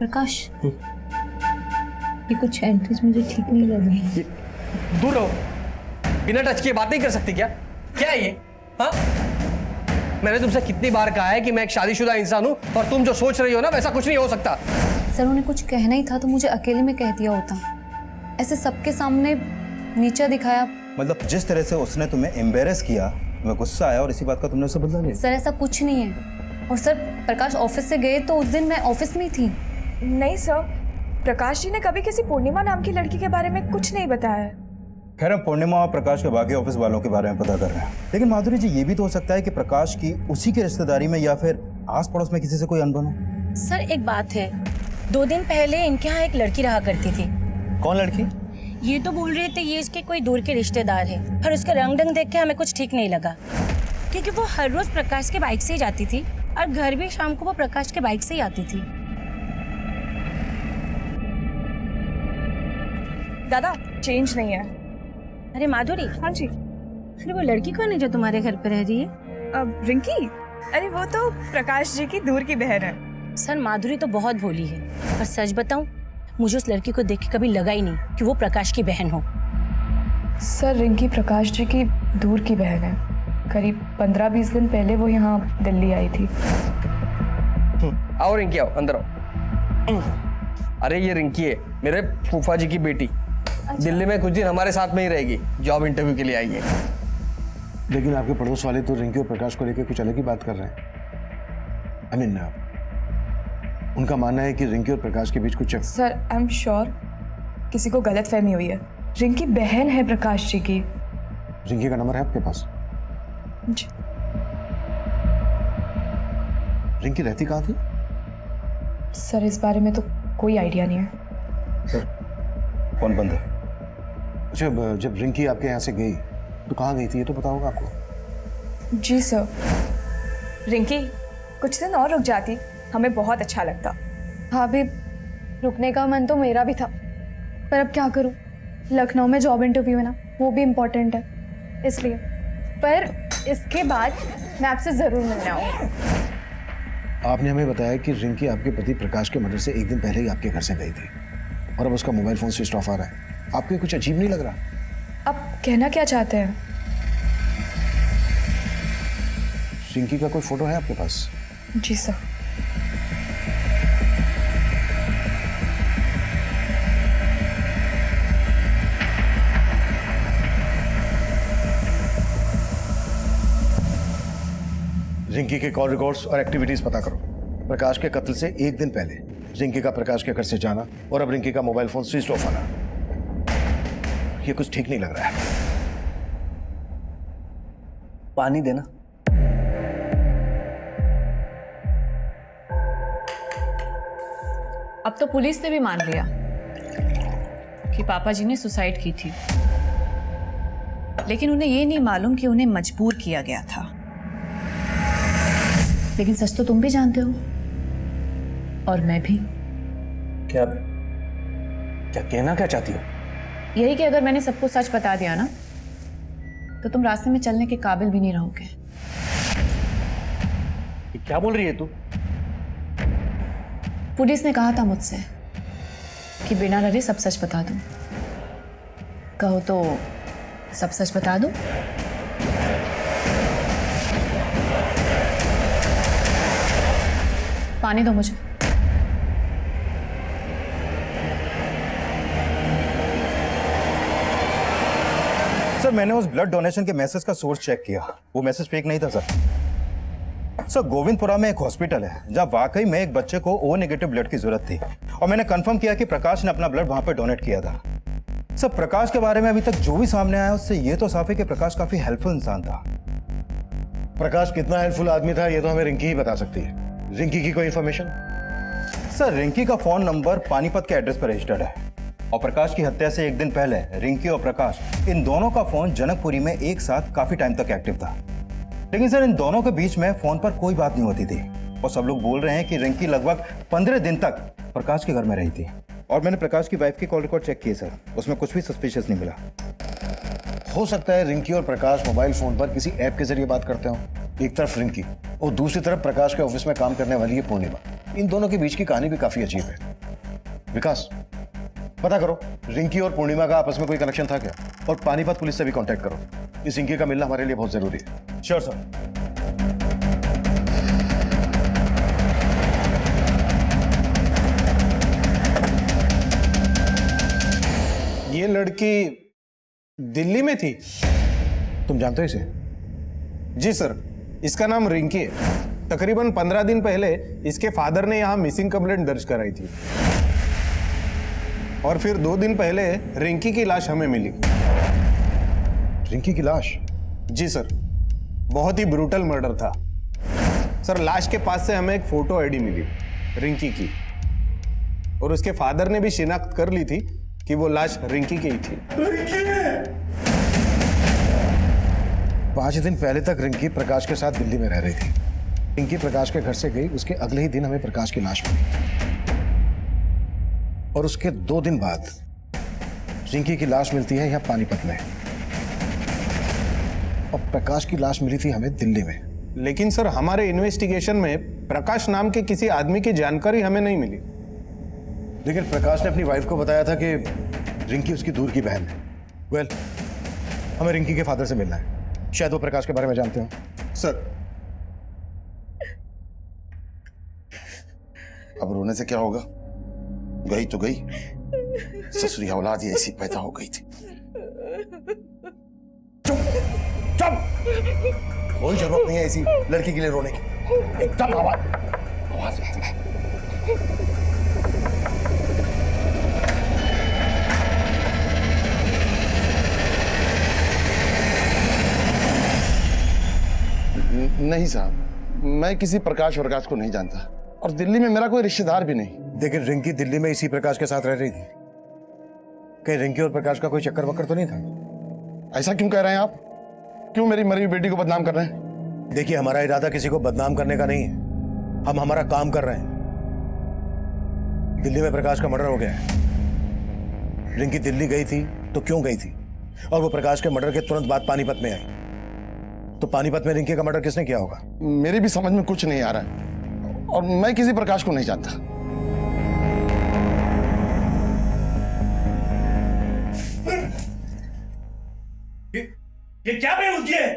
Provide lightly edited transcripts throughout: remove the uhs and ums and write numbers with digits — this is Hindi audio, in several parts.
प्रकाश, ये कुछ एंट्रीज मुझे ठीक नहीं लग रही। दूर रहो, बिना टच किए बात नहीं कर सकती क्या? क्या है ये? हाँ, मैंने तुमसे कितनी बार कहा है कि मैं एक शादीशुदा इंसान हूँ और तुम जो सोच रही हो ना वैसा कुछ नहीं हो सकता। सर उन्हें कुछ कहना ही था तो मुझे अकेले में कह दिया होता, ऐसे सबके सामने नीचा दिखाया। मतलब जिस तरह से उसने तुम्हें एम्बेरस किया, मैं गुस्सा आया और इसी बात का तुमने उसे बदला लिया। सर ऐसा कुछ नहीं है। और सर प्रकाश ऑफिस से गए तो उस दिन मैं ऑफिस में ही थी। नहीं सर, प्रकाश जी ने कभी किसी पूर्णिमा नाम की लड़की के बारे में कुछ नहीं बताया है। खैर हम पूर्णिमा और प्रकाश के बाकी ऑफिस वालों के बारे में पता कर रहे हैं, लेकिन माधुरी जी ये भी तो हो सकता है कि प्रकाश की उसी की रिश्तेदारी में या फिर आस पड़ोस में किसी से कोई अनबन हो। सर एक बात है, 2 दिन पहले इनके यहाँ एक लड़की रहा करती थी। कौन लड़की? ये तो बोल रहे थे ये इसके कोई दूर के रिश्तेदार है, पर उसका रंग ढंग देख के हमें कुछ ठीक नहीं लगा, क्योंकि वो हर रोज प्रकाश के बाइक से ही जाती थी और घर भी शाम को वो प्रकाश के बाइक से ही आती थी। दादा चेंज नहीं है। अरे माधुरी। हाँ जी। अरे वो लड़की कौन है जो तुम्हारे घर पे रह रही है? अब रिंकी, अरे वो तो प्रकाश जी की दूर की बहन है। सर माधुरी तो बहुत भोली है, पर सच बताऊं मुझे उस लड़की को देख के कभी लगा ही नहीं कि वो प्रकाश की बहन हो। सर रिंकी प्रकाश जी की दूर की बहन है। करीब 15-20 दिन पहले वो यहाँ दिल्ली आई थी। आओ रिंकी, आओ अंदर आओ। अरे ये रिंकी है, मेरे फूफा जी की बेटी। दिल्ली में कुछ दिन हमारे साथ में ही रहेगी, जॉब इंटरव्यू के लिए आई है। लेकिन आपके पड़ोस वाले तो रिंकी और प्रकाश को लेकर कुछ अलग ही बात कर रहे हैं। आई मीन उनका मानना है कि रिंकी और प्रकाश के बीच कुछ। सर आई एम श्योर किसी को गलतफहमी हुई है। रिंकी बहन है प्रकाश जी की। रिंकी का नंबर है आपके पास? जी। रिंकी रहती कहाँ थी? सर इस बारे में तो कोई आइडिया नहीं है। सर फोन बंद है। अच्छा, जब रिंकी आपके यहाँ से गई तो कहाँ गई थी ये तो पता होगा आपको? जी सर। रिंकी कुछ दिन और रुक जाती, हमें बहुत अच्छा लगता। हाँ भी रुकने का मन तो मेरा भी था, पर अब क्या करूँ, लखनऊ में जॉब इंटरव्यू है ना, वो भी इम्पोर्टेंट है इसलिए। पर इसके बाद मैं आपसे ज़रूर मिलने आऊँगी। आपने हमें बताया कि रिंकी आपके पति प्रकाश के मर्डर से एक दिन पहले ही आपके घर से गई थी और अब उसका मोबाइल फोन स्विच ऑफ आ रहा है। आपको ये कुछ अजीब नहीं लग रहा? आप कहना क्या चाहते हैं? रिंकी का कोई फोटो है आपके पास? जी सर। रिंकी के कॉल रिकॉर्ड्स और एक्टिविटीज पता करो। प्रकाश के कत्ल से एक दिन पहले रिंकी का प्रकाश के घर से जाना और अब रिंकी का मोबाइल फोन स्विच ऑफ आना, ये कुछ ठीक नहीं लग रहा है। पानी देना। अब तो पुलिस ने भी मान लिया कि पापा जी ने सुसाइड की थी, लेकिन उन्हें ये नहीं मालूम कि उन्हें मजबूर किया गया था। लेकिन सच तो तुम भी जानते हो और मैं भी। क्या क्या कहना क्या चाहती हो? यही कि अगर मैंने सबको सच बता दिया ना तो तुम रास्ते में चलने के काबिल भी नहीं रहोगे। ये क्या बोल रही है तू? पुलिस ने कहा था मुझसे कि बिना डरे सब सच बता दूं। कहो तो सब सच बता दूं? पानी दो मुझे। सर मैंने उस ब्लड डोनेशन के मैसेज का सोर्स चेक किया, वो मैसेज फेक नहीं था सर, गोविंदपुरा में एक हॉस्पिटल है जहां वाकई में एक बच्चे को ओ नेगेटिव ब्लड की जरूरत थी और मैंने कंफर्म किया कि प्रकाश ने अपना ब्लड वहां पर डोनेट किया था। सर प्रकाश के बारे में अभी तक जो भी सामने आया उससे ये तो साफ है कि प्रकाश काफी हेल्पफुल इंसान था। प्रकाश कितना हेल्पफुल आदमी था ये तो हमें रिंकी ही बता सकती है। रिंकी की कोई इंफॉर्मेशन? सर रिंकी का फोन नंबर पानीपत के एड्रेस पर रजिस्टर्ड है और प्रकाश की हत्या से एक दिन पहले रिंकी और प्रकाश इन दोनों का फोन जनकपुरी में एक साथ काफी टाइम तक एक्टिव था। लेकिन सर इन दोनों के बीच में फोन पर कोई बात नहीं होती थी और सब लोग बोल रहे हैं कि रिंकी लगभग 15 दिन तक प्रकाश के घर में रही थी। और मैंने प्रकाश की वाइफ की कॉल रिकॉर्ड चेक किए सर, उसमें कुछ भी सस्पिशियस नहीं मिला। हो सकता है रिंकी और प्रकाश मोबाइल फोन पर किसी ऐप के जरिए बात करते हो। एक तरफ रिंकी और दूसरी तरफ प्रकाश के ऑफिस में काम करने वाली है पूर्णिमा। इन दोनों के बीच की कहानी भी काफी अजीब है। विकास, पता करो रिंकी और पूर्णिमा का आपस में कोई कनेक्शन था क्या, और पानीपत पुलिस से भी कांटेक्ट करो। इस रिंकी का मिलना हमारे लिए बहुत जरूरी है। Sure sir. ये लड़की दिल्ली में थी? तुम जानते हो इसे? जी सर, इसका नाम रिंकी है। तकरीबन 15 दिन पहले इसके फादर ने यहाँ मिसिंग कंप्लेंट दर्ज कराई थी, और फिर 2 दिन पहले रिंकी की लाश हमें मिली। रिंकी की लाश? जी सर, बहुत ही ब्रूटल मर्डर था सर। लाश के पास से हमें एक फोटो आईडी मिली रिंकी की, और उसके फादर ने भी शिनाख्त कर ली थी कि वो लाश रिंकी की ही थी। 5 दिन पहले तक रिंकी प्रकाश के साथ दिल्ली में रह रही थी। रिंकी प्रकाश के घर से गई, उसके अगले ही दिन हमें प्रकाश की लाश मिली, और उसके 2 दिन बाद रिंकी की लाश मिलती है यहाँ पानीपत में, और प्रकाश की लाश मिली थी हमें दिल्ली में। लेकिन सर, हमारे इन्वेस्टिगेशन में प्रकाश नाम के किसी आदमी की जानकारी हमें नहीं मिली। लेकिन प्रकाश ने अपनी वाइफ को बताया था कि रिंकी उसकी दूर की बहन है। वेल, हमें रिंकी के फादर से मिलना है, शायद वो प्रकाश के बारे में जानते हो। सर, अब रोने से क्या होगा? गई तो गई, ससुरी औलाद ही ऐसी पैदा हो गई थी। चुप! कोई जरूरत नहीं है ऐसी लड़की के लिए रोने की। एकदम आवाज नहीं साहब, मैं किसी प्रकाश वरकाश को नहीं जानता, और दिल्ली में मेरा कोई रिश्तेदार भी नहीं। लेकिन रिंकी दिल्ली में इसी प्रकाश के साथ रह रही थी। कहीं रिंकी और प्रकाश का कोई चक्कर वक्कर तो नहीं था? ऐसा क्यों कह रहे हैं आप? क्यों मेरी मरी हुई बेटी को बदनाम कर रहे हैं? देखिए, हमारा इरादा किसी को बदनाम करने का नहीं है, हम हमारा काम कर रहे हैं। दिल्ली में प्रकाश का मर्डर हो गया है। रिंकी दिल्ली गई थी तो क्यों गई थी? और वो प्रकाश के मर्डर के तुरंत बाद पानीपत में आई, तो पानीपत में रिंकी का मर्डर किसने किया होगा? मेरी भी समझ में कुछ नहीं आ रहा है, और मैं किसी प्रकाश को नहीं जानता। ये क्या बेहुदी है?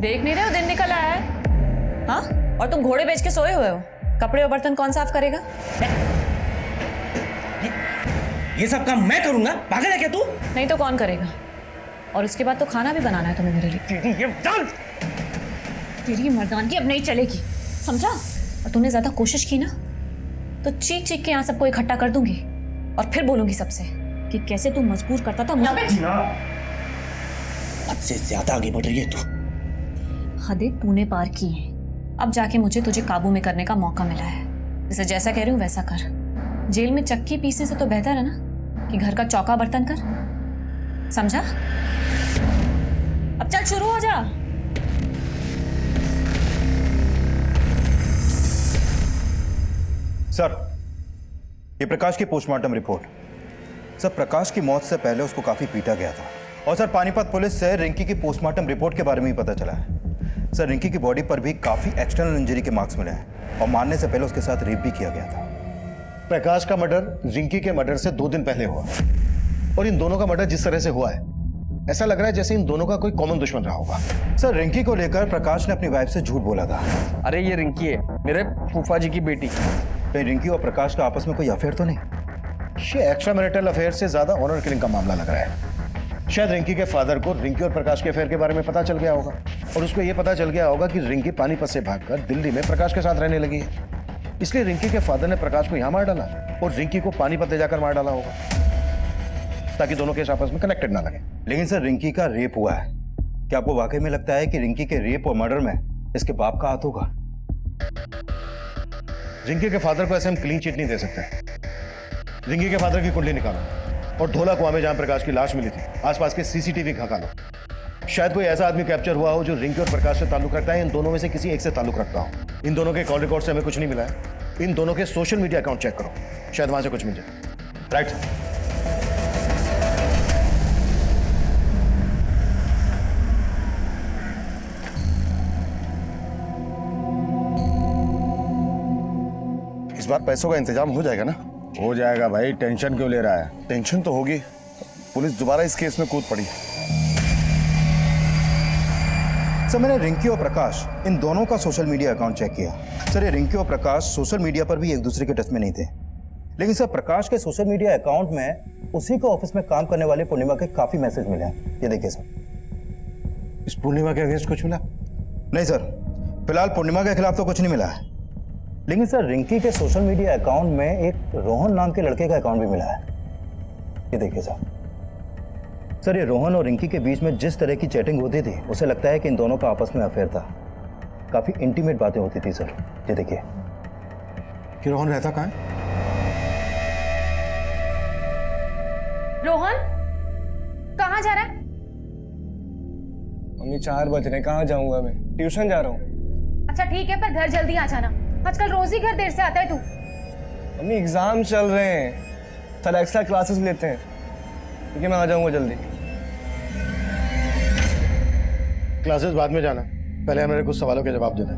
देख नहीं रहे हो दिन निकल आया है? हाँ, और तुम घोड़े बेच के सोए हुए हो। कपड़े और बर्तन कौन साफ करेगा? ये सब काम मैं करूंगा? पागल है क्या तू? नहीं तो कौन करेगा? और उसके बाद तो खाना भी बनाना है तुम्हें मेरे लिए। तेरी मर्दानगी अब नहीं चलेगी, समझा? और तुमने ज्यादा कोशिश की ना तो चीख चीख के यहाँ सबको इकट्ठा कर दूंगी, और फिर बोलूंगी सबसे कि कैसे तू मजबूर करता था मुझे। हद से ज्यादा आगे बढ़ रही है तू। हदें तूने पार की हैं। अब जाके मुझे तुझे काबू में करने का मौका मिला है। जैसे जैसा कह रही हूँ वैसा कर। जेल में चक्की पीसने से तो बेहतर है ना कि घर का चौका बर्तन कर, समझा? अब चल शुरू हो जा। सर, ये प्रकाश की पोस्टमार्टम रिपोर्ट। सर, प्रकाश की मौत से पहले उसको काफी पीटा गया था, और सर पानीपत पुलिस से रिंकी की पोस्टमार्टम रिपोर्ट के बारे में ही पता चला है। सर, रिंकी की बॉडी पर भी काफी एक्सटर्नल इंजरी के मार्क्स मिले हैं, और मारने से पहले उसके साथ रेप भी किया गया था। प्रकाश का मर्डर रिंकी के मर्डर से 2 दिन पहले हुआ, और इन दोनों का मर्डर जिस तरह से हुआ है, ऐसा लग रहा है जैसे इन दोनों का कोई कॉमन दुश्मन रहा होगा। सर, रिंकी को लेकर प्रकाश ने अपनी वाइफ से झूठ बोला था। अरे ये रिंकी है, मेरे फूफा जी की बेटी। कहीं रिंकी और प्रकाश का आपस में कोई अफेयर तो नहीं? ये एक्स्ट्रा मैरिटल अफेयर से ज्यादा ऑनर किलिंग का मामला लग रहा है। शायद रिंकी के फादर को रिंकी और प्रकाश के अफेयर के बारे में पता चल गया होगा, और उसको ये पता चल गया होगा कि रिंकी पानीपत से भागकर दिल्ली में प्रकाश के साथ रहने लगी है। इसलिए रिंकी के फादर ने प्रकाश को यहां मार डाला, और रिंकी को पानीपत ले जाकर मार डाला होगा, ताकि दोनों केस आपस में कनेक्टेड ना लगे। लेकिन सर, रिंकी का रेप हुआ है। क्या आपको वाकई में लगता है कि रिंकी के रेप और मर्डर में इसके बाप का हाथ होगा? रिंकी के फादर को ऐसे हम क्लीन चिट नहीं दे सकते। रिंकी के फादर की कुंडली निकालो, और धोला कुआं में जहां प्रकाश की लाश मिली थी आसपास के सीसीटीवी खंगालो। शायद कोई ऐसा आदमी कैप्चर हुआ हो जो रिंकी और प्रकाश से ताल्लुक रखता है, इन दोनों में से किसी एक से ताल्लुक रखता हो। इन दोनों के कॉल रिकॉर्ड से हमें कुछ नहीं मिला है। इन दोनों के सोशल मीडिया अकाउंट चेक करो, शायद वहां से कुछ मिल जाए। Right sir. इस बार पैसों का इंतजाम हो जाएगा ना? हो जाएगा भाई, टेंशन क्यों ले रहा है? टेंशन तो होगी, पुलिस दोबारा इस केस में कूद पड़ी। सर मैंने रिंकी और प्रकाश इन दोनों का सोशल मीडिया अकाउंट चेक किया। सर ये रिंकी और प्रकाश सोशल मीडिया पर भी एक दूसरे के टच में नहीं थे, लेकिन सर प्रकाश के सोशल मीडिया अकाउंट में उसी के ऑफिस में काम करने वाले पूर्णिमा के काफी मैसेज मिले हैं। ये देखिए सर। इस पूर्णिमा के अगेंस्ट कुछ मिला? नहीं सर, फिलहाल पूर्णिमा के खिलाफ तो कुछ नहीं मिला है, लेकिन सर रिंकी के सोशल मीडिया अकाउंट में एक रोहन नाम के लड़के का अकाउंट भी मिला है। ये देखिए सर, ये रोहन और रिंकी के बीच में जिस तरह की चैटिंग होती थी, उसे लगता है कि इन दोनों का आपस में अफेयर था। काफी इंटीमेट बातें होती थी सर। ये देखिए। कि रोहन रहता कहाँ है? रोहन कहाँ जा रहा है? मम्मी 4 बज रहे, कहाँ जाऊंगा मैं? ट्यूशन जा रहा हूँ। अच्छा ठीक है, पर घर जल्दी आ जाना। आजकल रोज ही घर देर से आता है तू। मम्मी एग्जाम चल रहे हैं, कल एक्स्ट्रा क्लासेस लेते हैं। ठीक है, मैं आ जाऊंगा जल्दी। क्लासेस बाद में जाना, पहले हमें कुछ सवालों के जवाब देना है।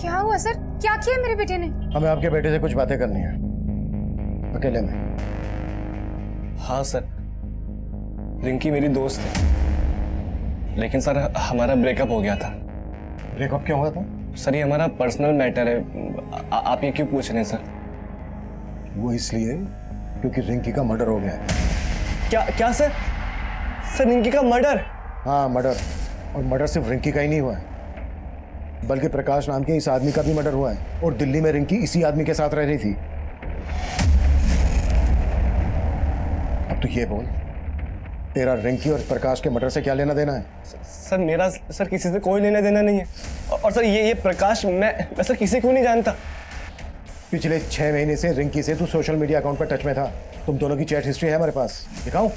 क्या हुआ सर? क्या किया मेरे बेटे ने? हमें आपके बेटे से कुछ बातें करनी है, अकेले में। हाँ सर, रिंकी मेरी दोस्त है, लेकिन सर हमारा ब्रेकअप हो गया था। ब्रेकअप क्यों हुआ था? सर ये हमारा पर्सनल मैटर है, आप ये क्यों पूछ रहे हैं सर? वो इसलिए क्योंकि रिंकी का मर्डर हो गया है। क्या क्या सर? सर रिंकी का मर्डर? हाँ मर्डर, और मर्डर सिर्फ रिंकी का ही नहीं हुआ है, बल्कि प्रकाश नाम के इस आदमी का भी मर्डर हुआ है, और दिल्ली में रिंकी इसी आदमी के साथ रह रही थी। अब तो ये बोल, तेरा रिंकी और प्रकाश के मर्डर से क्या लेना देना है? सर मेरा सर किसी से कोई लेना देना नहीं है। और सर ये प्रकाश, मैं सर किसी को नहीं जानता। पिछले 6 महीने से रिंकी से तू सोशल मीडिया अकाउंट पर टच में था। तुम दोनों की चैट हिस्ट्री है हमारे पास, दिखाऊं?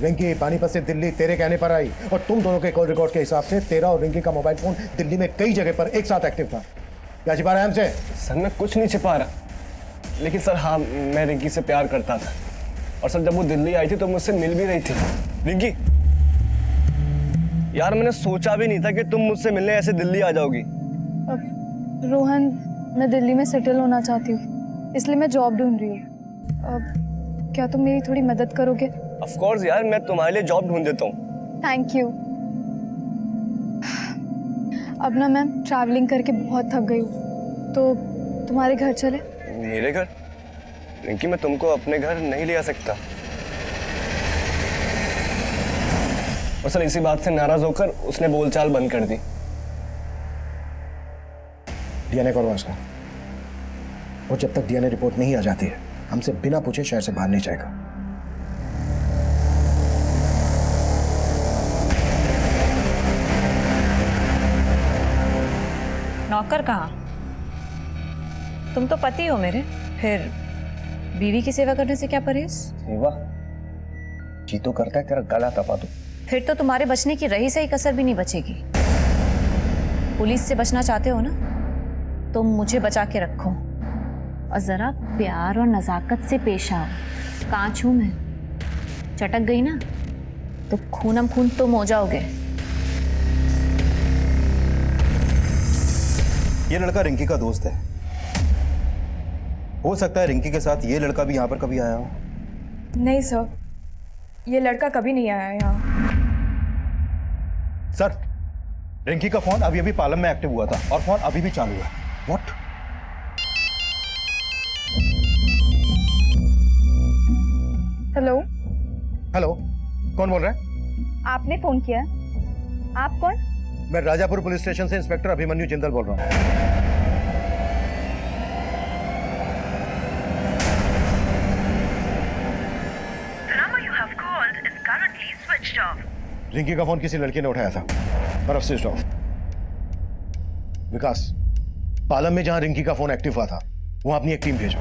रिंकी पानीपत से दिल्ली तेरे कहने पर आई, और तुम दोनों के कॉल रिकॉर्ड के हिसाब से तेरा और रिंकी का मोबाइल फोन दिल्ली में कई जगह पर एक साथ एक्टिव था। क्या छिपा रहा है हमसे? सर मैं कुछ नहीं छिपा रहा, लेकिन सर हाँ, मैं रिंकी से प्यार करता था, और सर जब वो दिल्ली आई थी तो मुझसे मिल भी रही थी। रिंकी यार, मैंने सोचा भी नहीं था कि तुम मुझसे मिलने ऐसे दिल्ली आ जाओगी। अब रोहन, मैं दिल्ली में सेटल होना चाहती हूँ, इसलिए मैं जॉब ढूंढ रही हूँ। अब क्या तुम मेरी थोड़ी मदद करोगे? ऑफ कोर्स यार, मैं तुम्हारे लिए जॉब ढूंढ देता हूँ। Thank you. अब ना मैं ट्रैवलिंग करके बहुत थक गई हूँ, तो तुम्हारे घर चले? मेरे घर? रिंकी मैं तुमको अपने घर नहीं ले आ सकता। और सर इसी बात से नाराज होकर उसने बोलचाल बंद कर दी। डीएनए करवा उसका, और जब तक डीएनए रिपोर्ट नहीं आ जाती है, हमसे बिना पूछे शहर से बाहर नहीं जाएगा। नौकर कहाँ? तुम तो पति हो मेरे, फिर बीवी की सेवा करने से क्या परहेज? सेवा? जी तो करता है तेरा गला दबा दूं। फिर तो तुम्हारे बचने की रही सही कसर भी नहीं बचेगी। पुलिस से बचना चाहते हो ना, तो मुझे बचा के रखो, और जरा प्यार और नजाकत से पेश आओ। कांच हूं मैं, चटक गई ना तो खूनम खून तुम हो जाओगे। ये लड़का रिंकी का दोस्त है, हो सकता है रिंकी के साथ ये लड़का भी यहाँ पर कभी आया हो। नहीं सर, ये लड़का कभी नहीं आया यहाँ। सर रिंकी का फोन अभी अभी पालम में एक्टिव हुआ था, और फोन अभी भी चालू है। व्हाट? हेलो। हेलो, कौन बोल रहा है? आपने फोन किया? आप कौन? मैं राजापुर पुलिस स्टेशन से इंस्पेक्टर अभिमन्यु जिंदल बोल रहा हूँ। रिंकी का फोन किसी लड़के ने उठाया था, पर अब स्विच ऑफ। विकास, पालम में जहां रिंकी का फोन एक्टिव हुआ था, वहां अपनी एक टीम भेजो।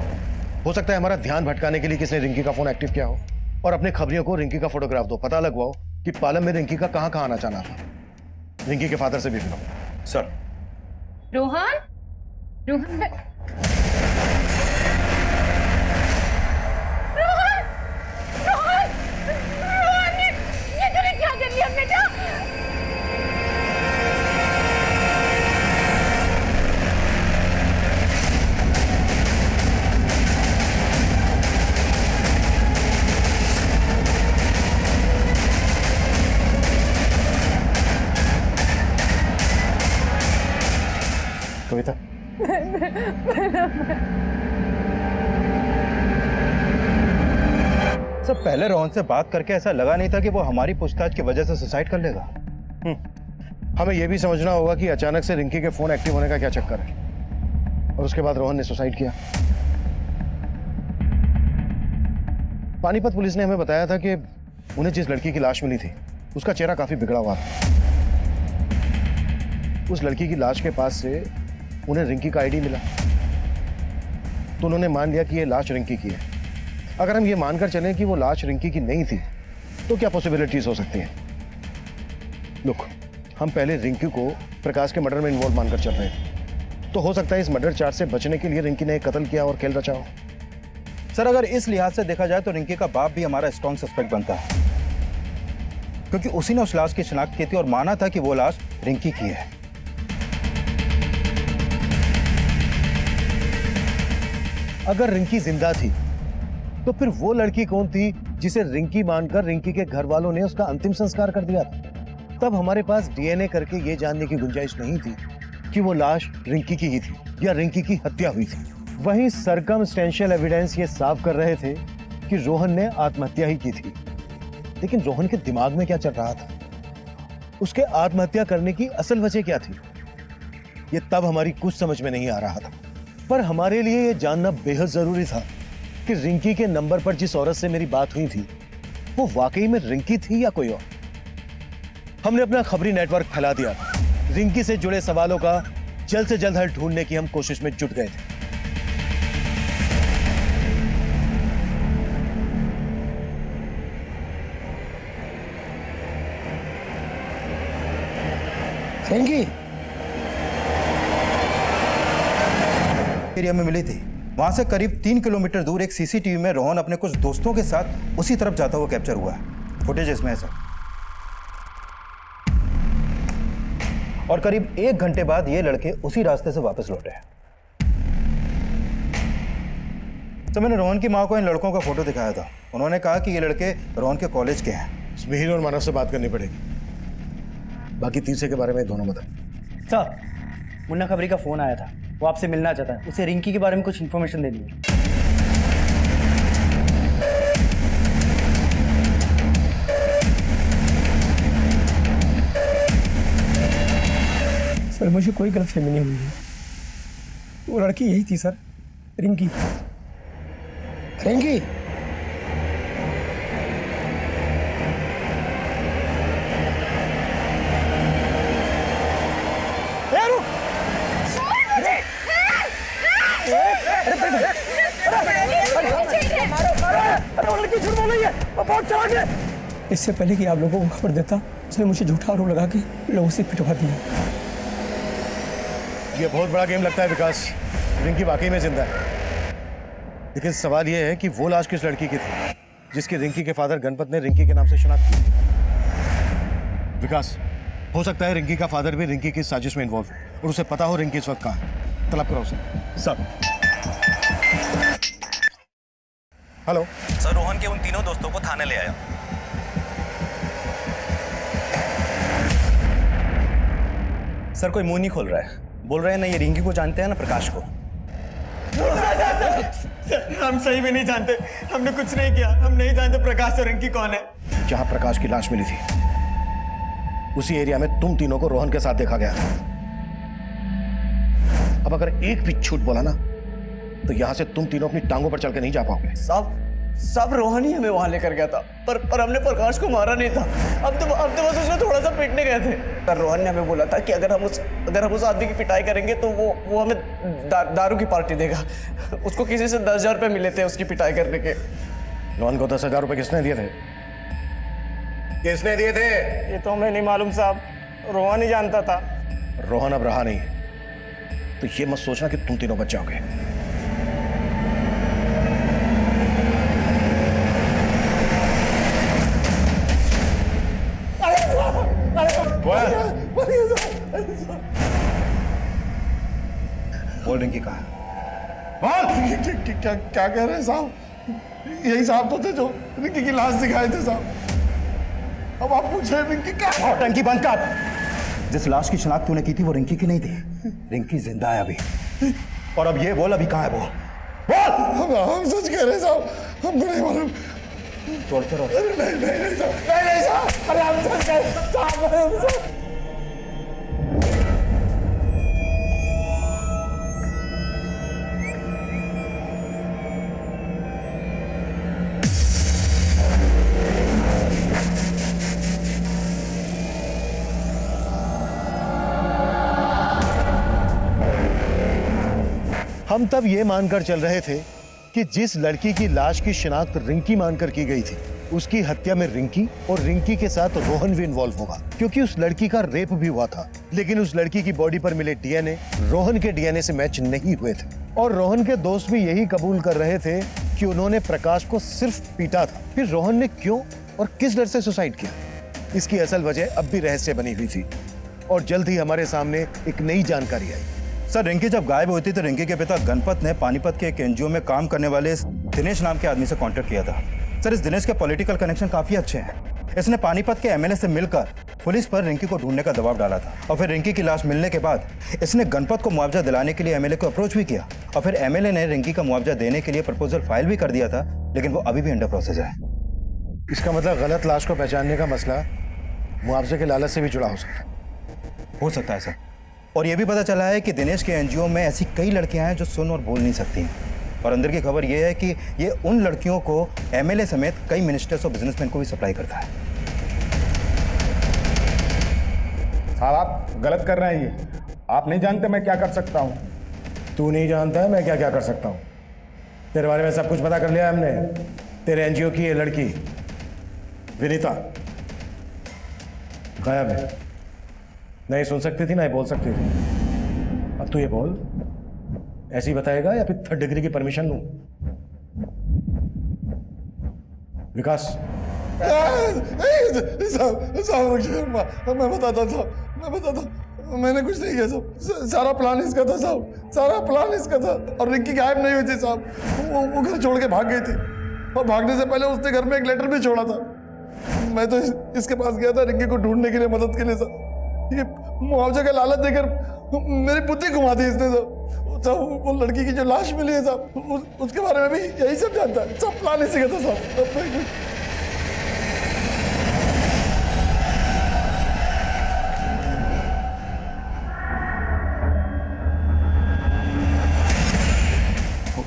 हो सकता है हमारा ध्यान भटकाने के लिए किसने रिंकी का फोन एक्टिव किया हो, और अपने खबरियों को रिंकी का फोटोग्राफ दो, पता लगवाओ कि पालम में रिंकी का कहां कहां आना जाना था। रिंकी के फादर से भी मिलो। सर। रोहन, रोहन, सर पहले रोहन से बात करके ऐसा लगा नहीं था कि वो हमारी पूछताछ की वजह से सुसाइड कर लेगा। हमें यह भी समझना होगा कि अचानक से रिंकी के फोन एक्टिव होने का क्या चक्कर है, और उसके बाद रोहन ने सुसाइड किया। पानीपत पुलिस ने हमें बताया था कि उन्हें जिस लड़की की लाश मिली थी उसका चेहरा काफी बिगड़ा हुआ था। उस लड़की की लाश के पास से उन्हें रिंकी का आईडी मिला, तो उन्होंने मान लिया कि यह लाश रिंकी की है। अगर हम ये मानकर चलें कि वो लाश रिंकी की नहीं थी तो क्या पॉसिबिलिटीज हो सकती हैं? लुक, हम पहले रिंकी को प्रकाश के मर्डर में इन्वॉल्व मानकर चल रहे थे, तो हो सकता है इस मर्डर चार्ज से बचने के लिए रिंकी ने एक कत्ल किया और खेल रचा हो। सर अगर इस लिहाज से देखा जाए तो रिंकी का बाप भी हमारा स्ट्रॉन्ग सस्पेक्ट बनता है, क्योंकि उसी ने उस लाश की शिनाख्त की थी और माना था कि वो लाश रिंकी की है। अगर रिंकी जिंदा थी तो फिर वो लड़की कौन थी जिसे रिंकी मानकर रिंकी के घर वालों ने उसका अंतिम संस्कार कर दिया था? तब हमारे पास डीएनए करके ये जानने की गुंजाइश नहीं थी कि वो लाश रिंकी की ही थी या रिंकी की हत्या हुई थी। वहीं सर्कमस्टेंशियल एविडेंस ये साफ कर रहे थे कि रोहन ने आत्महत्या ही की थी। लेकिन रोहन के दिमाग में क्या चल रहा था? उसके आत्महत्या करने की असल वजह क्या थी? ये तब हमारी कुछ समझ में नहीं आ रहा था। पर हमारे लिए ये जानना बेहद जरूरी था कि रिंकी के नंबर पर जिस औरत से मेरी बात हुई थी वो वाकई में रिंकी थी या कोई और। हमने अपना खबरी नेटवर्क फैला दिया। रिंकी से जुड़े सवालों का जल्द से जल्द हल ढूंढने की हम कोशिश में जुट गए थे। रिंकी एरिया में मिली थी। वहां से करीब 3 किलोमीटर दूर एक सीसीटीवी में रोहन अपने कुछ दोस्तों के साथ उसी तरफ जाता हुआ कैप्चर हुआ है। फुटेज इसमें है सर। और करीब 1 घंटे बाद ये लड़के उसी रास्ते से वापस लौटे। तो मैंने रोहन की मां को इन लड़कों का फोटो दिखाया था। उन्होंने कहा कि ये लड़के रोहन के कॉलेज के हैं। मिहिर और मानव से बात करनी पड़ेगी। बाकी तीसरे के बारे में दोनों बता। सर, मुन्ना खबरी का फोन आया था, वो आपसे मिलना चाहता है। उसे रिंकी के बारे में कुछ इन्फॉर्मेशन देनी है। सर मुझे कोई गलतफहमी नहीं हुई है, वो लड़की यही थी सर, रिंकी। रिंकी? इससे पहले कि आप लोगों को खबर देता, उसने मुझे झूठा आरोप लगा के लोगों से पिटवा दिया। ये बहुत बड़ा गेम लगता है विकास। रिंकी वाकई में जिंदा है, लेकिन सवाल ये है कि वो लाश किस लड़की की थी जिसकी रिंकी के फादर गणपत ने रिंकी के नाम से शिनाख्त की थी। विकास, हो सकता है रिंकी का फादर भी रिंकी की साजिश में इन्वॉल्व और उसे पता हो रिंकी इस वक्त कहाँ है। तलब करो उसे। सर हेलो सर, रोहन के उन तीनों दोस्तों को थाने ले आया। सर कोई मुंह नहीं खोल रहा है, बोल रहे हैं ना ये रिंकी को जानते हैं ना प्रकाश को। हम सही में नहीं जानते, हमने कुछ नहीं किया। हम नहीं जानते प्रकाश और रिंकी कौन है। जहां प्रकाश की लाश मिली थी उसी एरिया में तुम तीनों को रोहन के साथ देखा गया था। अब अगर एक भी झूठ बोला ना तो यहां से तुम तीनों अपनी टांगों पर चल के नहीं जा पाओगे। सब रोहन ही हमें वहां लेकर गया था, पर हमने प्रकाश को मारा नहीं था। अब तो बस उसने थोड़ा सा पीटने गए थे। पर रोहन ने हमें बोला था कि अगर हम उस आदमी की पिटाई करेंगे तो वो हमें दारू की पार्टी देगा। उसको किसी से 10,000 रुपये मिले थे उसकी पिटाई करने के। रोहन को 10,000 रुपये किसने दिए थे? किसने दिए थे? ये तो हमें नहीं मालूम साहब, रोहन ही जानता था। रोहन अब रहा नहीं, तो ये मत सोचना कि तुम तीनों बच जाओगे। बोल रिंकी कहाँ? क्या कह रहे हैं साहब? यही साहब तो थे जो रिंकी की लाश दिखाए थे साहब। अब आप पूछ रहे हैं रिंकी कहाँ? और टंकी बंद कर। जिस लाश की शिनाख्त तूने की थी वो रिंकी की नहीं थी। रिंकी जिंदा है अभी। और अब ये बोल, अभी कहाँ है वो? बोल। हम सच कह रहे हैं साहब, हमको नहीं मालूम। तोड़ते रहो। नहीं साहब, अरे हम सच कह रहे हैं साहब, हम सच। हम तब ये मानकर चल रहे थे कि जिस लड़की की लाश की शिनाख्त रिंकी मानकर की गई थी, उसकी हत्या में रिंकी और रिंकी के साथ रोहन भी इन्वॉल्व होगा, क्योंकि उस लड़की का रेप भी हुआ था। लेकिन उस लड़की की बॉडी पर मिले डीएनए रोहन के डीएनए से मैच नहीं हुए थे, और रोहन के दोस्त भी यही कबूल कर रहे थे कि उन्होंने प्रकाश को सिर्फ पीटा था। फिर रोहन ने क्यों और किस डर से सुसाइड किया, इसकी असल वजह अब भी रहस्य बनी हुई थी, और जल्द ही हमारे सामने एक नई जानकारी आई। सर, रिंकी जब गायब हुई थी तो रिंकी के पिता गणपत ने पानीपत के एक एनजीओ में काम करने वाले इस दिनेश नाम के आदमी से कांटेक्ट किया था। सर, इस दिनेश के पॉलिटिकल कनेक्शन काफी अच्छे हैं। इसने पानीपत के एमएलए से मिलकर पुलिस पर रिंकी को ढूंढने का दबाव डाला था, और फिर रिंकी की लाश मिलने के बाद इसने गणपत को मुआवजा दिलाने के लिए एमएलए को अप्रोच भी किया, और फिर एमएलए ने रिंकी का मुआवजा देने के लिए प्रपोजल फाइल भी कर दिया था, लेकिन वो अभी भी अंडर प्रोसेस है। इसका मतलब गलत लाश को पहचानने का मसला मुआवजे के लालच से भी जुड़ा हो सकता है सर। और ये भी पता चला है कि दिनेश के एनजीओ में ऐसी कई लड़कियां हैं जो सुन और बोल नहीं सकती हैं, और अंदर की खबर ये है कि ये उन लड़कियों को एमएलए समेत कई मिनिस्टर्स और बिजनेसमैन को भी सप्लाई करता है। साहब आप गलत कर रहे हैं, ये आप नहीं जानते मैं क्या कर सकता हूँ। तू नहीं जानता है मैं क्या क्या कर सकता हूँ। तेरे बारे में सब कुछ पता कर लिया हमने। तेरे एनजीओ की ये लड़की विनीता गायब है, नहीं सुन सकती थी ना ही बोल सकती थी। अब तू ये बोल, ऐसे ही बताएगा या फिर 3rd डिग्री की परमिशन लूं? विकास साहब मैं बताता था, मैंने कुछ नहीं किया साहब। सारा प्लान इसका था साहब, सारा प्लान इसका था। और रिंकी गायब नहीं हुई थी साहब, वो घर छोड़ के भाग गई थी, और भागने से पहले उसने घर में एक लेटर भी छोड़ा था। मैं तो इसके पास गया था रिंकी को ढूंढने के लिए, मदद के लिए साहब। ये मुआवजे का लालच देकर मेरी बुद्धि घुमा दी इसने साहब। वो लड़की की जो लाश मिली है साहब, उसके बारे में भी यही सब जानता है। सब प्लान इसी का था साहब।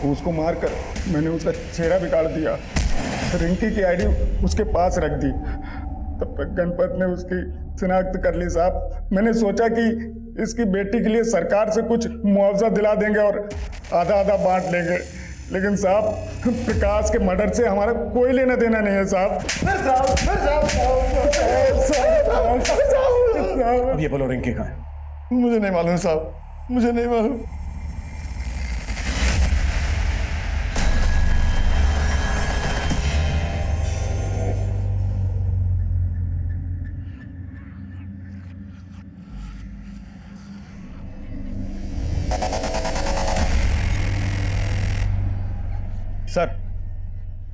उसको मारकर मैंने उसका चेहरा बिगाड़ दिया, रिंकी की आईडी उसके पास रख दी। तब तक गणपत ने उसकी शिनाख्त कर ली साहब। मैंने सोचा कि इसकी बेटी के लिए सरकार से कुछ मुआवजा दिला देंगे और आधा आधा बांट लेंगे, लेकिन साहब प्रकाश के मर्डर से हमारा कोई लेना देना नहीं है साहब। अब ये बोलो रिंकी कहाँ है? मुझे नहीं मालूम साहब, मुझे नहीं मालूम। सर,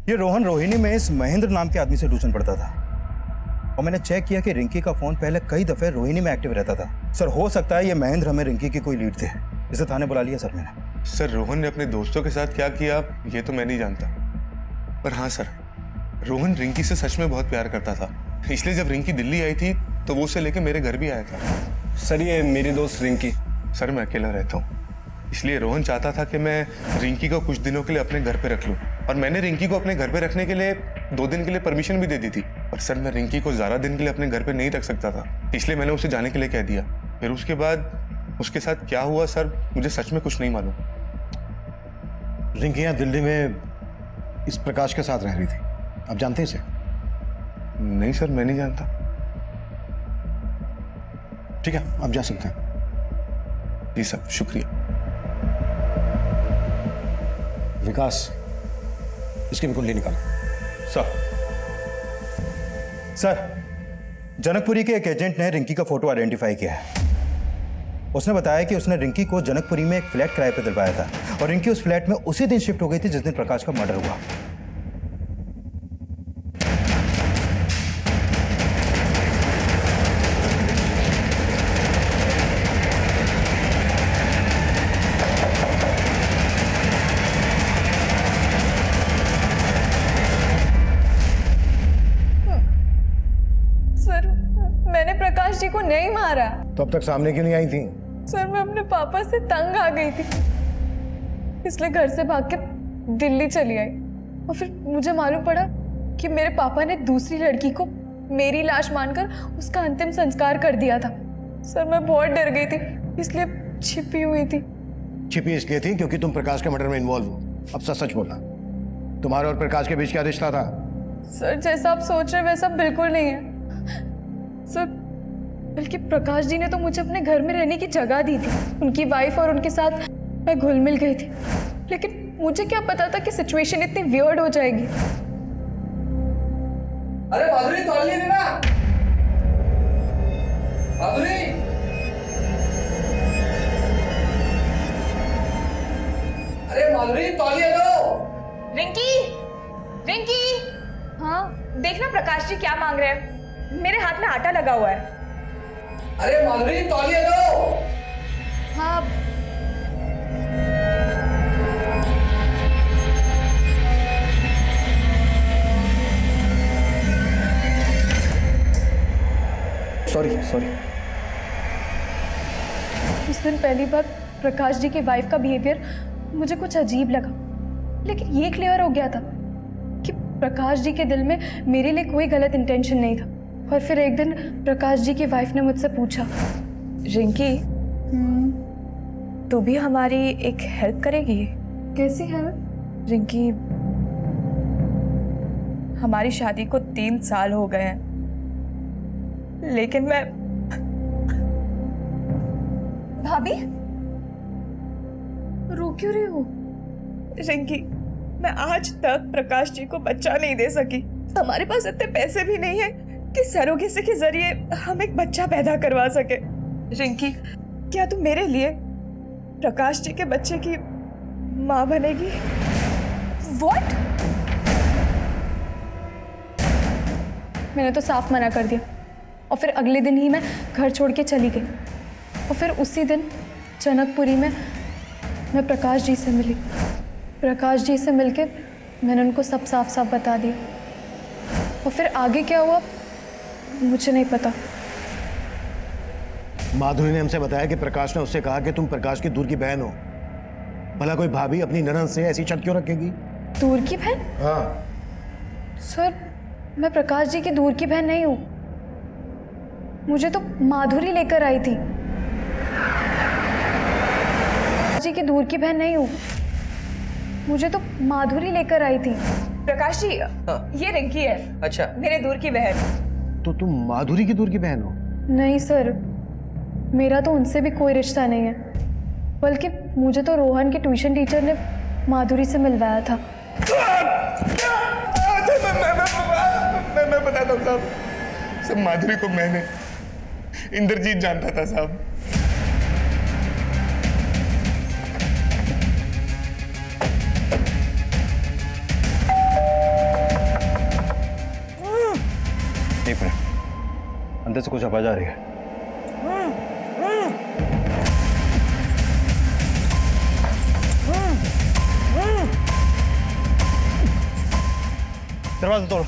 ये रोहन रोहिणी में इस महेंद्र नाम के आदमी से ट्यूशन पढ़ता था, और मैंने चेक किया कि रिंकी का फोन पहले कई दफे रोहिणी में एक्टिव रहता था। सर, हो सकता है ये महेंद्र हमें रिंकी की कोई लीड थे। इसे थाने बुला लिया सर मैंने। सर, रोहन ने अपने दोस्तों के साथ क्या किया ये तो मैं नहीं जानता, पर हाँ सर, रोहन रिंकी से सच में बहुत प्यार करता था, इसलिए जब रिंकी दिल्ली आई थी तो वो उसे लेकर मेरे घर भी आया था। सर, ये मेरी दोस्त रिंकी। सर, मैं अकेला रहता हूँ, इसलिए रोहन चाहता था कि मैं रिंकी को कुछ दिनों के लिए अपने घर पे रख लूं, और मैंने रिंकी को अपने घर पे रखने के लिए 2 दिन के लिए परमिशन भी दे दी थी। पर सर, मैं रिंकी को ज़्यादा दिन के लिए अपने घर पे नहीं रख सकता था, इसलिए मैंने उसे जाने के लिए कह दिया। फिर उसके बाद उसके साथ क्या हुआ सर, मुझे सच में कुछ नहीं मालूम। रिंकी यहाँ दिल्ली में इस प्रकाश के साथ रह रही थी, आप जानते हैं इसे? नहीं सर, मैं नहीं जानता। ठीक है, आप जा सकते हैं। जी सर, शुक्रिया। विकास, इसकी भी कुंडली निकालो। सर, जनकपुरी के एक एजेंट ने रिंकी का फोटो आइडेंटिफाई किया है। उसने बताया कि उसने रिंकी को जनकपुरी में एक फ्लैट किराए पर दिलवाया था, और रिंकी उस फ्लैट में उसी दिन शिफ्ट हो गई थी जिस दिन प्रकाश का मर्डर हुआ। आ रहा। तो अब तक सामने क्यों नहीं आई थी? सर मैं अपने पापा से तंग आ गई थी, इसलिए घर से भाग के दिल्ली चली आई। और फिर मुझे मालूम पड़ा कि मेरे पापा ने दूसरी लड़की को मेरी लाश मानकर उसका अंतिम संस्कार कर दिया था। सर मैं बहुत डर गई थी, इसलिए छिपी हुई थी। छिपी इसलिए थी क्योंकि तुम प्रकाश के मर्डर में इन्वॉल्व हो। अब सच सच बोलना, तुम्हारे और प्रकाश के बीच क्या रिश्ता था? सर जैसा आप सोच रहे हैं वैसा बिल्कुल नहीं है सर, बल्कि प्रकाश जी ने तो मुझे अपने घर में रहने की जगह दी थी। उनकी वाइफ और उनके साथ मैं घुल मिल गई थी, लेकिन मुझे क्या पता था कि सिचुएशन इतनी वियर्ड हो जाएगी। अरे माधुरी तौलिए देना, माधुरी। अरे माधुरी तौलिए दो। रिंकी, रिंकी। हाँ देखना प्रकाश जी क्या मांग रहे हैं, मेरे हाथ में आटा लगा हुआ है। अरे माधुरी तौलिए दो। हाँ सॉरी। उस दिन पहली बार प्रकाश जी की वाइफ का बिहेवियर मुझे कुछ अजीब लगा, लेकिन ये क्लियर हो गया था कि प्रकाश जी के दिल में मेरे लिए कोई गलत इंटेंशन नहीं था। और फिर एक दिन प्रकाश जी की वाइफ ने मुझसे पूछा, रिंकी तू भी हमारी एक हेल्प करेगी? कैसी है? रिंकी हमारी शादी को 3 साल हो गए हैं, लेकिन मैं भाभी रो क्यों रही हो? रिंकी मैं आज तक प्रकाश जी को बच्चा नहीं दे सकी। हमारे पास इतने पैसे भी नहीं है कि सरोगेसी के जरिए हम एक बच्चा पैदा करवा सके। रिंकी क्या तू मेरे लिए प्रकाश जी के बच्चे की माँ बनेगी? What? मैंने तो साफ मना कर दिया और फिर अगले दिन ही मैं घर छोड़ के चली गई। और फिर उसी दिन जनकपुरी में मैं प्रकाश जी से मिली। प्रकाश जी से मिलके मैंने उनको सब साफ साफ बता दिया। और फिर आगे क्या हुआ मुझे नहीं पता। माधुरी ने हमसे बताया कि प्रकाश ने उससे कहा कि तुम प्रकाश की दूर की बहन हो। भला कोई भाभी अपनी ननद से ऐसी शर्त क्यों रखेगी? दूर की बहन? हाँ सर मैं प्रकाश जी की दूर की बहन नहीं हूँ, मुझे तो माधुरी लेकर आई थी। जी की दूर की बहन नहीं हूँ, मुझे तो माधुरी लेकर आई थी। प्रकाश जी ये रिंकी है। अच्छा मेरे दूर की बहन। तो तुम माधुरी की दूर की बहन हो? नहीं सर, मेरा तो उनसे भी कोई रिश्ता नहीं है, बल्कि मुझे तो रोहन के ट्यूशन टीचर ने माधुरी से मिलवाया था। मैं बताता हूँ साहब, सब माधुरी को मैंने इंद्रजीत जानता था साहब। एक मिनट, अंदर से कुछ आवाज आ रही है। दरवाजा तोड़ो।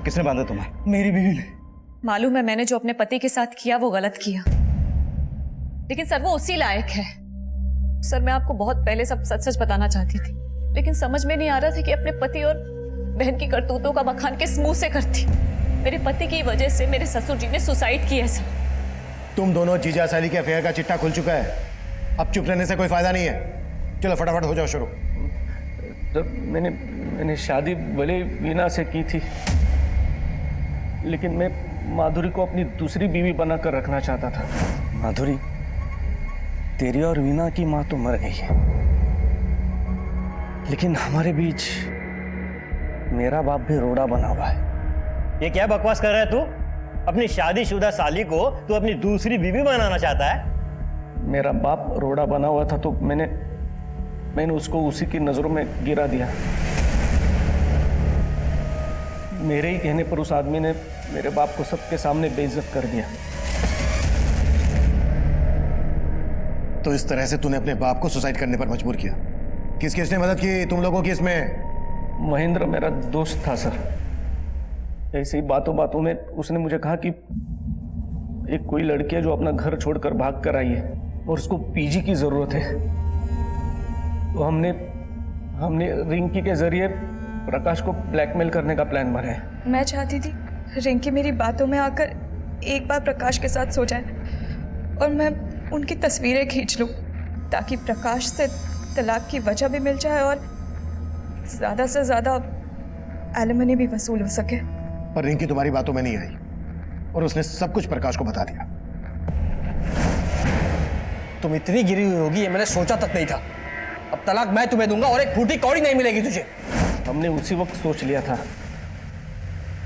किसने बांधा तुम्हें? मेरी बीवी ने। मालूम है मैंने जो अपने पति के साथ किया वो गलत किया, लेकिन सर वो उसी लायक है। सर मैं आपको बहुत पहले सब सच सच बताना चाहती थी, लेकिन समझ में नहीं आ रहा था कि अपने पति और बहन की करतूतों का बखान किस मुंह से करती। मेरे पति की वजह से मेरे ससुर जी ने सुसाइड किया सर। तुम दोनों जीजा साली के अफेयर का चिट्ठा खुल चुका है, अब चुप रहने से कोई फायदा नहीं है। चलो फटाफट हो जाओ शुरू। तो मैंने शादी भले वीना से की थी, लेकिन मैं माधुरी को अपनी दूसरी बीवी बनाकर रखना चाहता था। माधुरी, तेरी और वीना की माँ तो मर गई है, लेकिन हमारे बीच मेरा बाप भी रोड़ा बना हुआ है। ये क्या बकवास कर रहा है तू? अपनी शादीशुदा साली को तू अपनी दूसरी बीवी बनाना चाहता है? मेरा बाप रोड़ा बना हुआ था तो मैंने उसको उसी की नजरों में गिरा दिया। मेरे ही कहने पर उस आदमी ने मेरे बाप को सबके सामने बेइज्जत कर दिया। तो इस तरह से तूने अपने बाप को सुसाइड करने पर मजबूर किया। किसने मदद की तुम लोगों की इसमें? महेंद्र मेरा दोस्त था सर। ऐसी बातों बातों में उसने मुझे कहा कि एक कोई लड़की है जो अपना घर छोड़कर भाग कर आई है और उसको पीजी की जरूरत है। तो हमने रिंकी के जरिए प्रकाश को ब्लैकमेल करने का प्लान बनाया। मैं चाहती थी रिंकी मेरी बातों में आकर एक बार प्रकाश के साथ सो जाए और मैं उनकी तस्वीरें खींच लूं ताकि प्रकाश से तलाक की वजह भी मिल जाए और ज़्यादा से ज़्यादा एलिमनी भी वसूल हो सके। पर रिंकी तुम्हारी बातों में नहीं आई और उसने सब कुछ प्रकाश को बता दिया। तुम इतनी गिरी हुई होगी ये मैंने सोचा तक नहीं था। अब तलाक मैं तुम्हें दूंगा और एक फूटी कौड़ी नहीं मिलेगी तुझे। हमने उसी वक्त सोच लिया था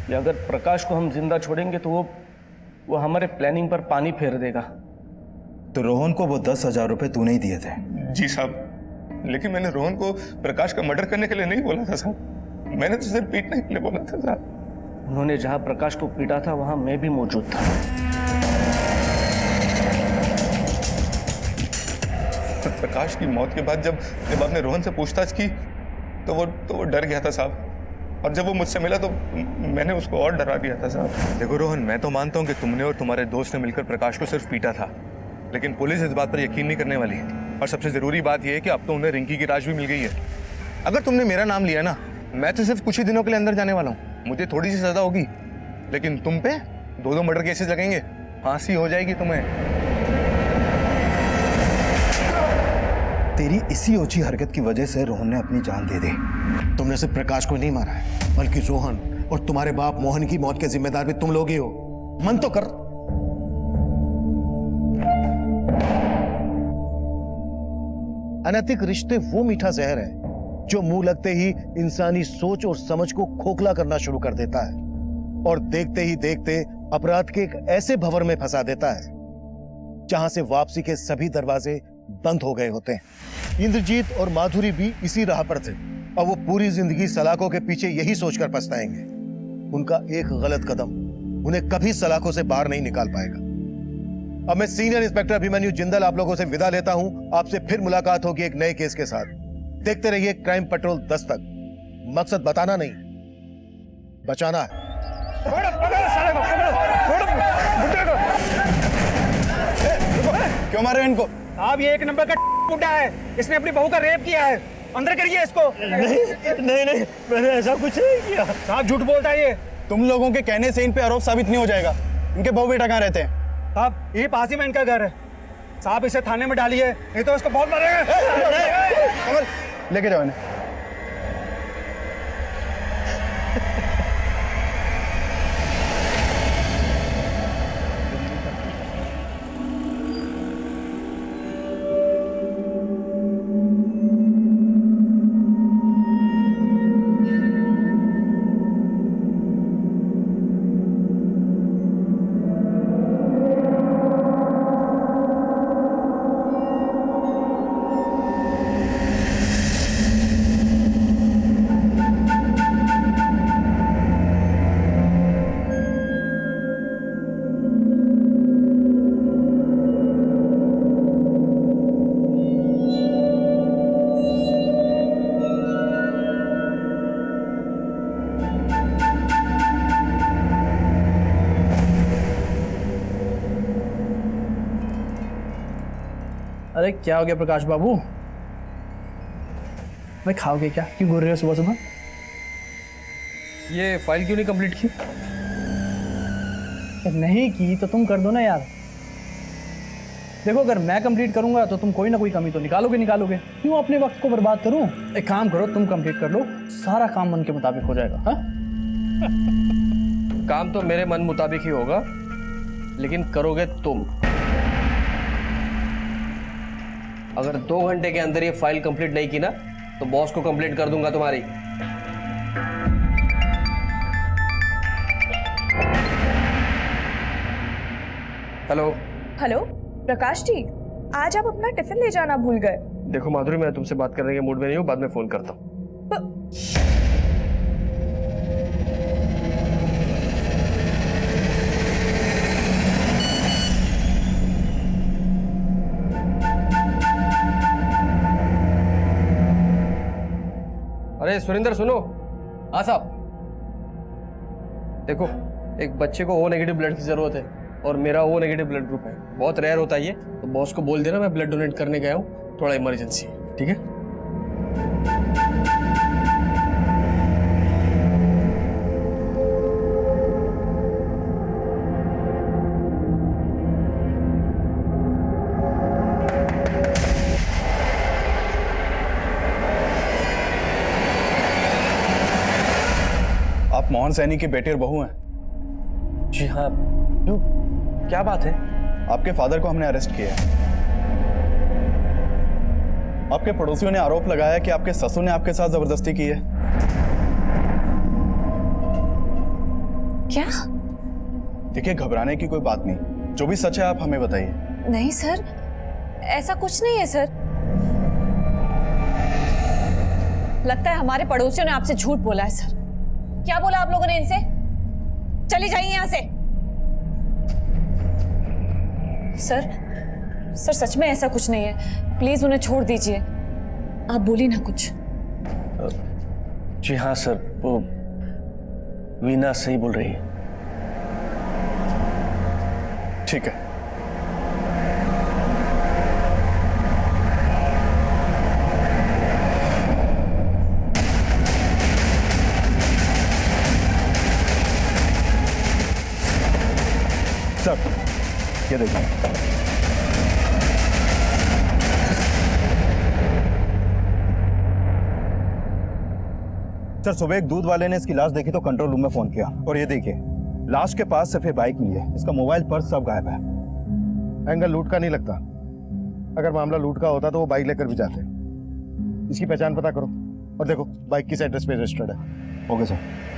कि अगर प्रकाश को हम जिंदा छोड़ेंगे तो वो हमारे प्लानिंग पर पानी फेर देगा। तो रोहन को वो 10,000 रुपए तूने ही दिए थे? जी साहब, लेकिन मैंने रोहन को प्रकाश का मर्डर करने के लिए नहीं बोला था साहब। मैंने तो सिर्फ पीटने के लिए बोला था साहब। उन्होंने जहां प्रकाश को पीटा था वहां मैं भी मौजूद था। प्रकाश की मौत के बाद जब आपने रोहन से पूछताछ की तो वो डर गया था साहब, और जब वो मुझसे मिला तो मैंने उसको और डरा दिया था साहब। देखो रोहन, मैं तो मानता हूँ कि तुमने और तुम्हारे दोस्त ने मिलकर प्रकाश को सिर्फ पीटा था, लेकिन पुलिस इस बात पर यकीन नहीं करने वाली। और सबसे जरूरी बात यह है कि अब तो उन्हें रिंकी की लाश भी मिल गई है। अगर तुमने मेरा नाम लिया ना, मैं तो सिर्फ कुछ ही दिनों के लिए अंदर जाने वाला हूँ, मुझे थोड़ी सी सजा होगी, लेकिन तुम पे 2-2 मर्डर केसेस लगेंगे, फांसी हो जाएगी तुम्हें। तेरी इसी ओछी हरकत की वजह से रोहन ने अपनी जान दे दी। तुमने सिर्फ प्रकाश को नहीं मारा है, बल्कि रोहन और तुम्हारे बाप मोहन की मौत के जिम्मेदार भी तुम लोग ही हो। मन तो कर। अनैतिक रिश्ते वो मीठा जहर है जो मुंह लगते ही इंसानी सोच और समझ को खोखला करना शुरू कर देता है और देखते ही देखते अपराध के एक ऐसे भंवर में फंसा देता है जहां से वापसी के सभी दरवाजे बंद हो गए होते हैं। इंद्रजीत और माधुरी भी इसी राह पर थे और वो पूरी जिंदगी सलाखों के पीछे यही सोचकर पछताएंगे। उनका एक गलत कदम उन्हें कभी सलाखों से बाहर नहीं निकाल पाएगा। अब मैं सीनियर इंस्पेक्टर अभिमन्यु जिंदल आप लोगों से विदा लेता हूं। आपसे फिर मुलाकात होगी एक नए केस के साथ। देखते रहिए क्राइम पेट्रोल 10 तक। मकसद बताना नहीं, बचाना है। क्यों मारे इनको? आप ये 1 नंबर का बुड्ढा है, इसने अपनी बहू का रेप किया है। अंदर करिए इसको। नहीं, मैंने ऐसा कुछ नहीं किया। साहब झूठ बोलता है ये। तुम लोगों के कहने से इन पे आरोप साबित नहीं हो जाएगा। इनके बहू बेटा कहाँ रहते हैं? साहब ये पास ही में इनका घर है। साहब इसे थाने में डालिए, नहीं तो इसको बहुत मारेंगे। लेके जाओ इन्हें। अरे क्या हो गया प्रकाश बाबू? भाई खाओगे क्या? क्यों घूर रहे हो सुबह सुबह? ये फाइल क्यों नहीं कंप्लीट की? नहीं की तो तुम कर दो ना यार। देखो अगर मैं कंप्लीट करूंगा तो तुम कोई ना कोई कमी तो निकालोगे। क्यों अपने वक्त को बर्बाद करूं? एक काम करो, तुम कंप्लीट कर लो, सारा काम मन के मुताबिक हो जाएगा। हाँ? काम तो मेरे मन मुताबिक ही होगा, लेकिन करोगे तुम। अगर 2 घंटे के अंदर ये फाइल कंप्लीट नहीं की ना तो बॉस को कंप्लेंट कर दूंगा तुम्हारी। हेलो प्रकाश जी, आज आप अपना टिफिन ले जाना भूल गए। देखो माधुरी, मैं तुमसे बात करने के मूड में नहीं हूँ, बाद में फोन करता हूँ। अरे सुरेंद्र सुनो। हाँ साहब, देखो, एक बच्चे को ओ नेगेटिव ब्लड की ज़रूरत है और मेरा ओ नेगेटिव ब्लड ग्रुप है। बहुत रेयर होता है ये, तो बॉस को बोल देना मैं ब्लड डोनेट करने गया हूँ, थोड़ा इमरजेंसी है, ठीक है? आप मोहन सैनी के बेटे और बहू हैं? जी हाँ। क्यों, क्या बात है? आपके फादर को हमने अरेस्ट किया है। आपके पड़ोसियों ने आरोप लगाया कि आपके ससुर ने आपके साथ जबरदस्ती की है। क्या? देखिए, घबराने की कोई बात नहीं, जो भी सच है आप हमें बताइए। नहीं सर, ऐसा कुछ नहीं है सर। लगता है हमारे पड़ोसियों ने आपसे झूठ बोला है सर। क्या बोला आप लोगों ने इनसे? चली जाइए यहां से। सर सच में ऐसा कुछ नहीं है, प्लीज उन्हें छोड़ दीजिए। आप बोलिए ना कुछ। जी हाँ सर, वो वीना सही बोल रही है। ठीक है। सर, ये देखिए। सर, सुबह एक दूध वाले ने इसकी लाश देखी तो कंट्रोल रूम में फोन किया, और ये देखिए, लाश के पास सिर्फ बाइक मिली है, इसका मोबाइल पर्स सब गायब है। एंगल लूट का नहीं लगता। अगर मामला लूट का होता तो वो बाइक लेकर भी जाते। इसकी पहचान पता करो, और देखो बाइक किस एड्रेस पे रजिस्टर्ड है। Okay sir.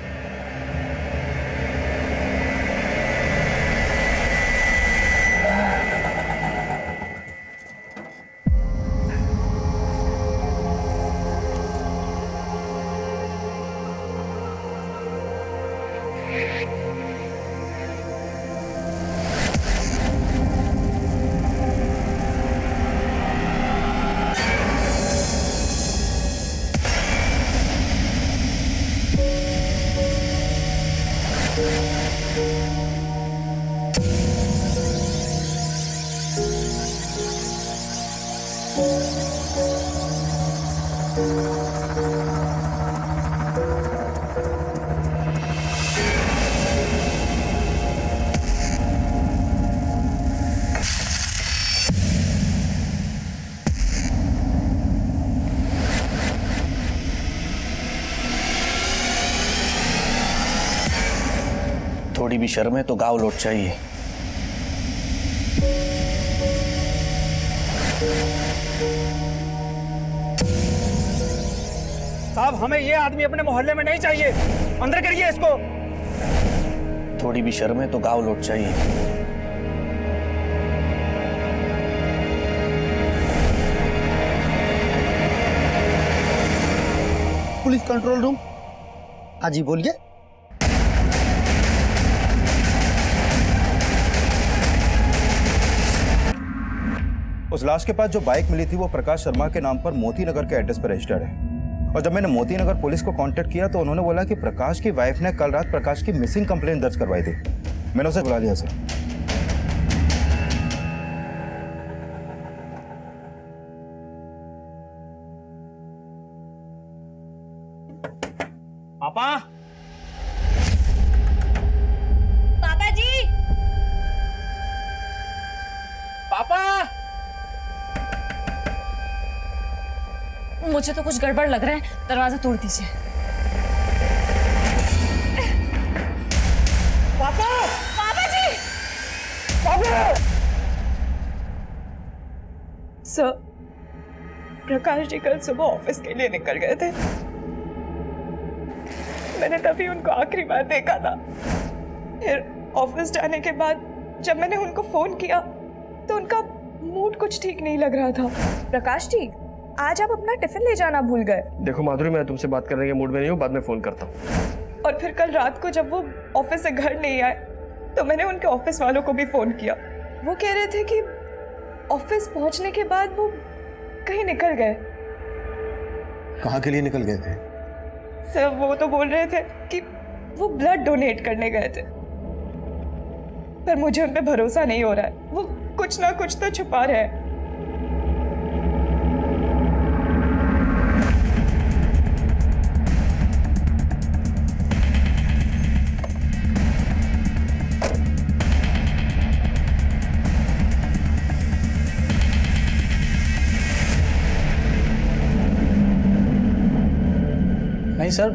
थोड़ी भी शर्म है तो गाँव लौट चाहिए। साहब, हमें ये आदमी अपने मोहल्ले में नहीं चाहिए, अंदर करिए इसको। थोड़ी भी शर्म है तो गाँव लौट चाहिए। Police control room. हाँ जी, बोलिए। उस लाश के पास जो बाइक मिली थी वो प्रकाश शर्मा के नाम पर मोती नगर के एड्रेस पर रजिस्टर्ड है, और जब मैंने मोती नगर पुलिस को कांटेक्ट किया तो उन्होंने बोला कि प्रकाश की वाइफ ने कल रात प्रकाश की मिसिंग कंप्लेंट दर्ज करवाई थी। मैंने उसे बुला लिया सर। पापा, पापा जी, पापा। मुझे तो कुछ गड़बड़ लग रहा है, दरवाजा तोड़ दीजिए। पापा, पापा जी! पापा। सर, प्रकाश जी कल सुबह ऑफिस के लिए निकल गए थे। मैंने तभी उनको आखिरी बार देखा था। फिर ऑफिस जाने के बाद जब मैंने उनको फोन किया तो उनका मूड कुछ ठीक नहीं लग रहा था। प्रकाश जी, आज आप अपना टिफिन ले जाना भूल गए। देखो माधुरी, मैं तुमसे बात करने के मूड में नहीं हूँ, बाद में फोन करता हूँ। और फिर कल रात को जब वो ऑफिस से घर नहीं आए तो मैंने उनके ऑफिस वालों को भी फोन किया। वो कह रहे थे कि ऑफिस पहुंचने के बाद वो कहीं निकल गए। कहाँ के लिए निकल गए थे? सर, वो तो बोल रहे थे कि वो ब्लड डोनेट करने गए थे, पर मुझे उन पे भरोसा नहीं हो रहा है। वो कुछ ना कुछ तो छुपा रहे हैं। नहीं सर,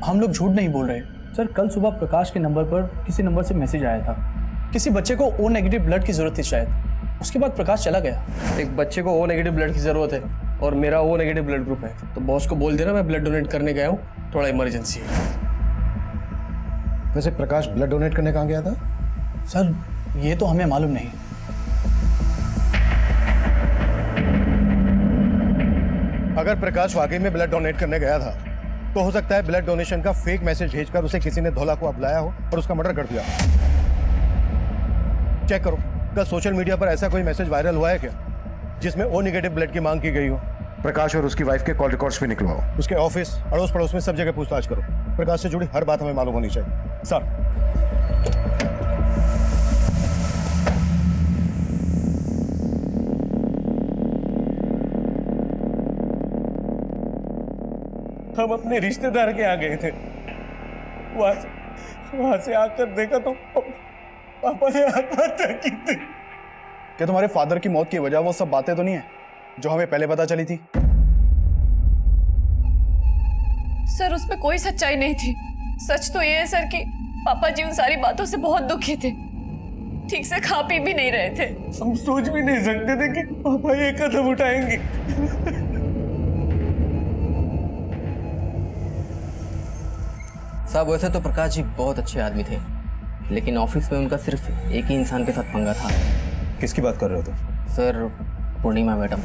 हम लोग झूठ नहीं बोल रहे सर। कल सुबह प्रकाश के नंबर पर किसी नंबर से मैसेज आया था। किसी बच्चे को ओ नेगेटिव ब्लड की जरूरत थी शायद। उसके बाद प्रकाश चला गया। एक बच्चे को ओ नेगेटिव ब्लड की जरूरत है और मेरा ओ नेगेटिव ब्लड ग्रुप है, तो बॉस को बोल देना मैं ब्लड डोनेट करने गया हूँ, थोड़ा इमरजेंसी है। वैसे प्रकाश ब्लड डोनेट करने कहाँ गया था? सर ये तो हमें मालूम नहीं। अगर प्रकाश वाकई में ब्लड डोनेट करने गया था तो हो सकता है ब्लड डोनेशन का फेक मैसेज भेजकर उसे किसी ने धोला को बुलाया हो और उसका मर्डर कर दिया। चेक करो, कल सोशल मीडिया पर ऐसा कोई मैसेज वायरल हुआ है क्या जिसमें ओ नेगेटिव ब्लड की मांग की गई हो? प्रकाश और उसकी वाइफ के कॉल रिकॉर्ड्स भी निकलवाओ। उसके ऑफिस, अड़ोस पड़ोस में सब जगह पूछताछ करो। प्रकाश से जुड़ी हर बात हमें मालूम होनी चाहिए। सर, हम अपने रिश्तेदार के यहाँ गए थे। वहां से आकर देखा तो पापा ने आत्महत्या की थी। क्या तुम्हारे फादर की मौत की वजह वो सब बातें तो नहीं है जो हमें पहले पता चली थी? सर उसमें कोई सच्चाई नहीं थी। सच तो ये है सर कि पापा जी उन सारी बातों से बहुत दुखी थे, ठीक से खा पी भी नहीं रहे थे। हम सोच भी नहीं सकते थे कि पापा ये कदम उठाएंगे। साहब वैसे तो प्रकाश जी बहुत अच्छे आदमी थे, लेकिन ऑफिस में उनका सिर्फ एक ही इंसान के साथ पंगा था। किसकी बात कर रहे हो तुम? सर पूर्णिमा मैडम।